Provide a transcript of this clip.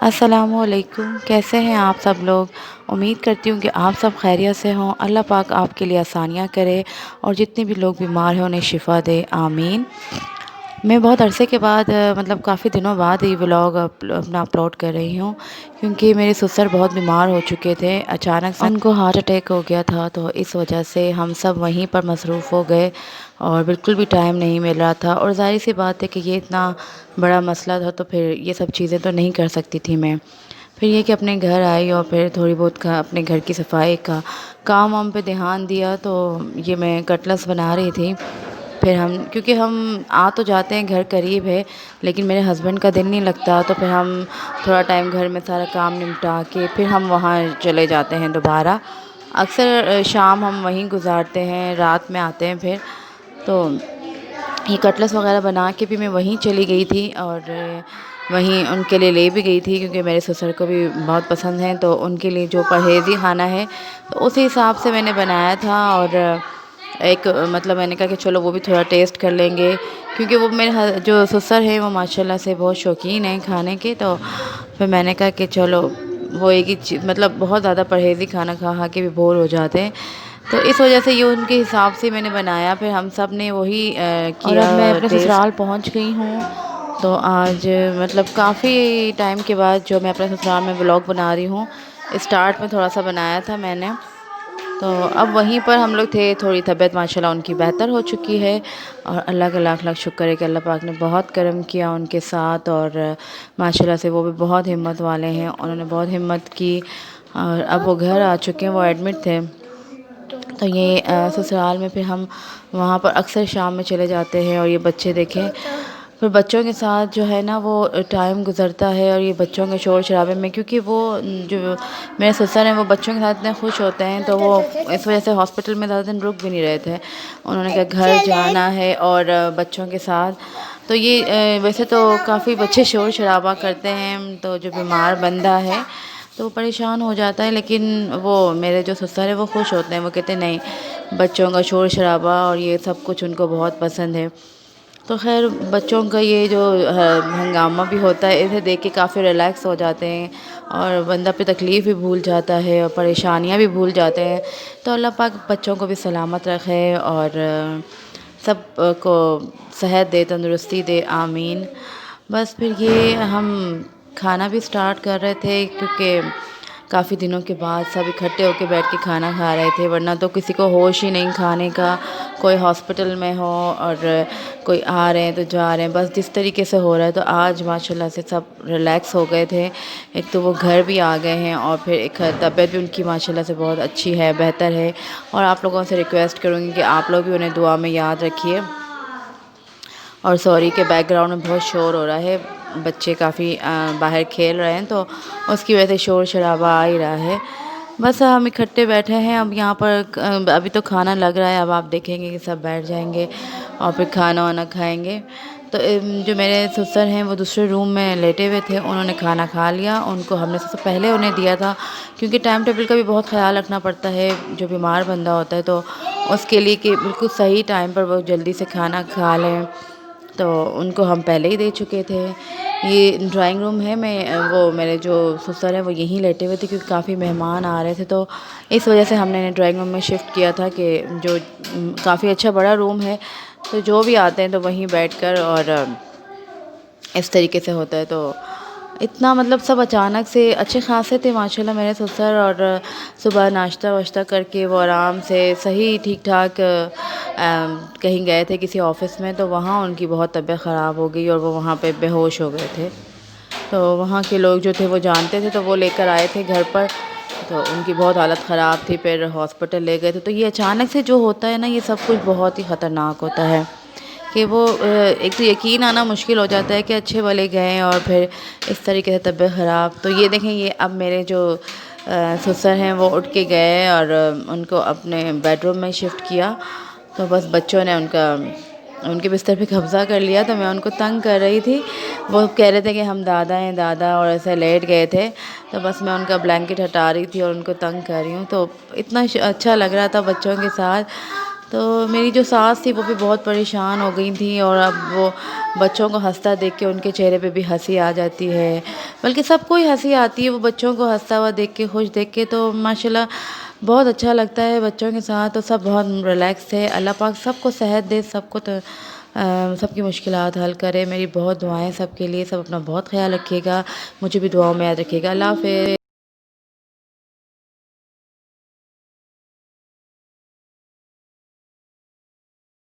السلام علیکم، کیسے ہیں آپ سب لوگ؟ امید کرتی ہوں کہ آپ سب خیریت سے ہوں۔ اللہ پاک آپ کے لیے آسانیاں کرے اور جتنے بھی لوگ بیمار ہیں انہیں شفا دے، آمین۔ میں بہت عرصے کے بعد مطلب کافی دنوں بعد یہ ولاگ اپنا اپلوڈ کر رہی ہوں، کیونکہ میرے سسر بہت بیمار ہو چکے تھے۔ اچانک سے ان کو ہارٹ اٹیک ہو گیا تھا، تو اس وجہ سے ہم سب وہیں پر مصروف ہو گئے اور بالکل بھی ٹائم نہیں مل رہا تھا، اور ظاہر سی بات ہے کہ یہ اتنا بڑا مسئلہ تھا تو پھر یہ سب چیزیں تو نہیں کر سکتی تھی میں۔ پھر یہ کہ اپنے گھر آئی اور پھر تھوڑی بہت اپنے گھر کی صفائی کا کام وام پہ دھیان دیا، تو یہ میں کٹلس بنا رہی تھی۔ پھر کیونکہ ہم تو جاتے ہیں، گھر قریب ہے، لیکن میرے ہسبینڈ کا دل نہیں لگتا، تو پھر ہم تھوڑا ٹائم گھر میں سارا کام نمٹا کے پھر ہم وہاں چلے جاتے ہیں دوبارہ۔ اکثر شام ہم وہیں گزارتے ہیں، رات میں آتے ہیں پھر۔ تو یہ کٹلس وغیرہ بنا کے بھی میں وہیں چلی گئی تھی، اور وہیں ان کے لیے لے بھی گئی تھی، کیونکہ میرے سسر کو بھی بہت پسند ہیں، تو ان کے لیے جو پرہیزی کھانا ہے تو اسی حساب سے میں نے بنایا تھا۔ اور ایک مطلب میں نے کہا کہ چلو وہ بھی تھوڑا ٹیسٹ کر لیں گے، کیونکہ وہ میرے جو سسر ہیں وہ ماشاءاللہ سے بہت شوقین ہیں کھانے کے۔ تو پھر میں نے کہا کہ چلو وہ ایک ہی چیز مطلب بہت زیادہ پرہیزی کھانا کھا کے بھی بور ہو جاتے ہیں، تو اس وجہ سے یہ ان کے حساب سے میں نے بنایا۔ پھر ہم سب نے وہی کیا۔ اور اب میں اپنے سسرال پہنچ گئی ہوں، تو آج مطلب کافی ٹائم کے بعد جو میں اپنے سسرال میں ولاگ بنا رہی ہوں۔ اسٹارٹ میں تھوڑا سا بنایا تھا میں نے، تو اب وہیں پر ہم لوگ تھے۔ تھوڑی طبیعت ماشاءاللہ ان کی بہتر ہو چکی ہے، اور اللہ کا لاکھ لاکھ شکر ہے کہ اللہ پاک نے بہت کرم کیا ان کے ساتھ، اور ماشاءاللہ سے وہ بھی بہت ہمت والے ہیں، انہوں نے بہت ہمت کی، اور اب وہ گھر آ چکے ہیں، وہ ایڈمٹ تھے۔ تو یہ سسرال میں پھر ہم وہاں پر اکثر شام میں چلے جاتے ہیں، اور یہ بچے دیکھیں پھر بچوں کے ساتھ جو ہے نا وہ ٹائم گزرتا ہے، اور یہ بچوں کے شور شرابے میں، کیونکہ وہ جو میرے سسر ہیں وہ بچوں کے ساتھ اتنے خوش ہوتے ہیں، تو وہ اس وجہ سے ہاسپٹل میں زیادہ دن رک بھی نہیں رہے تھے۔ انہوں نے کہا گھر جانا ہے اور بچوں کے ساتھ۔ تو یہ ویسے تو کافی بچے شور شرابہ کرتے ہیں، تو جو بیمار بندہ ہے تو وہ پریشان ہو جاتا ہے، لیکن وہ میرے جو سسر ہیں وہ خوش ہوتے ہیں، وہ کہتے ہیں نہیں، بچوں کا شور شرابہ اور یہ سب کچھ ان کو بہت پسند ہے۔ تو خیر بچوں کا یہ جو ہنگامہ بھی ہوتا ہے، اسے دیکھ کے کافی ریلیکس ہو جاتے ہیں، اور بندہ پہ تکلیف بھی بھول جاتا ہے اور پریشانیاں بھی بھول جاتے ہیں۔ تو اللہ پاک بچوں کو بھی سلامت رکھے اور سب کو صحت دے، تندرستی دے، آمین۔ بس پھر یہ ہم کھانا بھی سٹارٹ کر رہے تھے، کیونکہ کافی دنوں کے بعد سب اکٹھے ہو کے بیٹھ کے کھانا کھا رہے تھے، ورنہ تو کسی کو ہوش ہی نہیں کھانے کا، کوئی ہاسپٹل میں ہو اور کوئی آ رہے ہیں تو جا رہے ہیں، بس جس طریقے سے ہو رہا ہے۔ تو آج ماشاءاللہ سے سب ریلیکس ہو گئے تھے، ایک تو وہ گھر بھی آ گئے ہیں، اور پھر ایک طبیعت بھی ان کی ماشاءاللہ سے بہت اچھی ہے، بہتر ہے۔ اور آپ لوگوں سے ریکویسٹ کروں گی کہ آپ لوگ بھی انہیں دعا میں یاد رکھیے۔ اور سوری کہ بیک گراؤنڈ میں بہت شور ہو رہا ہے، بچے کافی باہر کھیل رہے ہیں، تو اس کی وجہ سے شور شرابہ آ ہی رہا ہے۔ بس ہم اکٹھے بیٹھے ہیں اب یہاں پر، ابھی تو کھانا لگ رہا ہے، اب آپ دیکھیں گے کہ سب بیٹھ جائیں گے اور پھر کھانا وانا کھائیں گے۔ تو جو میرے سسر ہیں وہ دوسرے روم میں لیٹے ہوئے تھے، انہوں نے کھانا کھا لیا، ان کو ہم نے سب سے پہلے انہیں دیا تھا، کیونکہ ٹائم ٹیبل کا بھی بہت خیال رکھنا پڑتا ہے جو بیمار بندہ ہوتا ہے، تو اس کے لیے کہ بالکل صحیح ٹائم پر وہ جلدی سے کھانا کھا لیں، تو ان کو ہم پہلے ہی دے چکے تھے۔ یہ ڈرائنگ روم ہے، وہ میرے جو سسر ہیں وہ یہیں لیٹے ہوئے تھے، کیونکہ کافی مہمان آ رہے تھے، تو اس وجہ سے ہم نے انہیں ڈرائنگ روم میں شفٹ کیا تھا، کہ جو کافی اچھا بڑا روم ہے، تو جو بھی آتے ہیں تو وہیں بیٹھ کر اور اس طریقے سے ہوتا ہے۔ تو اتنا مطلب سب اچانک سے اچھے خاصے تھے ماشاءاللہ میرے سسر، اور صبح ناشتہ واشتہ کر کے وہ آرام سے صحیح ٹھیک ٹھاک کہیں گئے تھے کسی آفس میں، تو وہاں ان کی بہت طبیعت خراب ہو گئی اور وہ وہاں پہ بے ہوش ہو گئے تھے۔ تو وہاں کے لوگ جو تھے وہ جانتے تھے، تو وہ لے کر آئے تھے گھر پر، تو ان کی بہت حالت خراب تھی، پھر ہاسپٹل لے گئے تھے۔ تو یہ اچانک سے جو ہوتا ہے نا، یہ سب کچھ بہت ہی خطرناک ہوتا ہے، کہ وہ ایک تو یقین آنا مشکل ہو جاتا ہے کہ اچھے والے گئے اور پھر اس طریقے سے طبیعت خراب۔ تو یہ دیکھیں، یہ اب میرے جو سسر ہیں وہ اٹھ کے گئے اور ان کو اپنے بیڈ روم میں شفٹ کیا، تو بس بچوں نے ان کے بستر پہ قبضہ کر لیا، تو میں ان کو تنگ کر رہی تھی، وہ کہہ رہے تھے کہ ہم دادا ہیں دادا، اور ایسے لیٹ گئے تھے، تو بس میں ان کا بلینکٹ ہٹا رہی تھی اور ان کو تنگ کر رہی ہوں۔ تو اتنا اچھا لگ رہا تھا بچوں کے ساتھ، تو میری جو ساس تھی وہ بھی بہت پریشان ہو گئی تھیں، اور اب وہ بچوں کو ہنستا دیکھ کے ان کے چہرے پہ بھی ہنسی آ جاتی ہے، بلکہ سب کو ہی ہنسی آتی ہے وہ بچوں کو ہنستا ہوا دیکھ کے، خوش دیکھ کے، تو ماشاءاللہ بہت اچھا لگتا ہے بچوں کے ساتھ، تو سب بہت ریلیکس ہے۔ اللہ پاک سب کو صحت دے، سب کو سب کی مشکلات حل کرے۔ میری بہت دعائیں سب کے لیے، سب اپنا بہت خیال رکھیے گا، مجھے بھی دعاؤں میں یاد رکھیے گا۔ اللہ حافظ۔